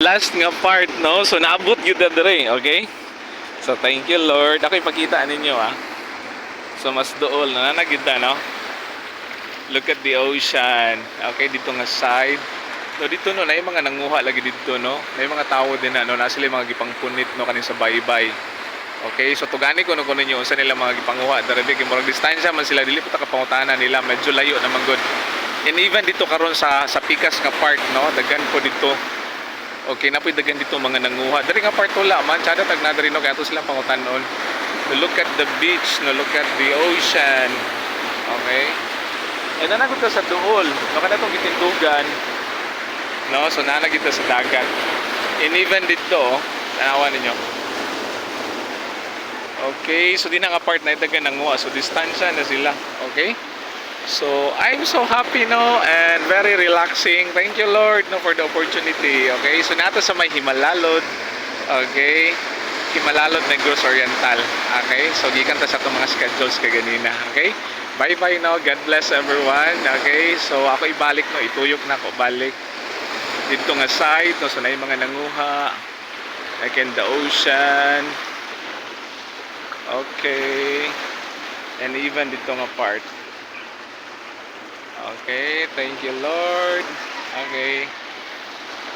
last nga part, no? So naabot gyud na dire, okay? So thank you Lord. Ako ipakita ninyo So mas dool na nanagid na, no? Look at the ocean. Okay, dito nga side. No, dito no, na yung mga nanguha lagi dito, no? May mga tao din na, no? Na sila mga gipangpunit, no? Kanin sa baybay. Okay, so tugani ko no kuno ninyo unsa nila mga gipanguha. Darabi kay murag distansya man sila, dili pa ta kapangutana nila, medyo layo naman good. And even dito karon sa Pikas nga part, no? Daghan po dito. Okay, napoy daghan dito mga nanguha. Diri nga part wala man, tsada tag na diri no kay ato sila pangutanon. Look at the beach, no? Look at the ocean. Okay? And nanagod ka sa duol, no kana tong gitindugan. No, so nanagid ta sa dagat. And even dito, tanawan ninyo. Okay, so di na nga part na itaga nanguha, so distansya na sila. Okay? So I'm so happy, no, and very relaxing. Thank you Lord, no, for the opportunity. Okay, so nato sa may Himalalod. Okay, Himalalod Negros Oriental. Okay, so gikan ta sa itong mga schedules kaganina. Okay, bye bye, no, God bless everyone. Okay, so ako ibalik, no, ituyok na ako balik dito nga side, no, so na yung mga nanguha, like in the ocean. Okay, and even dito nga part. Okay, thank you Lord. Okay,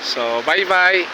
so bye bye.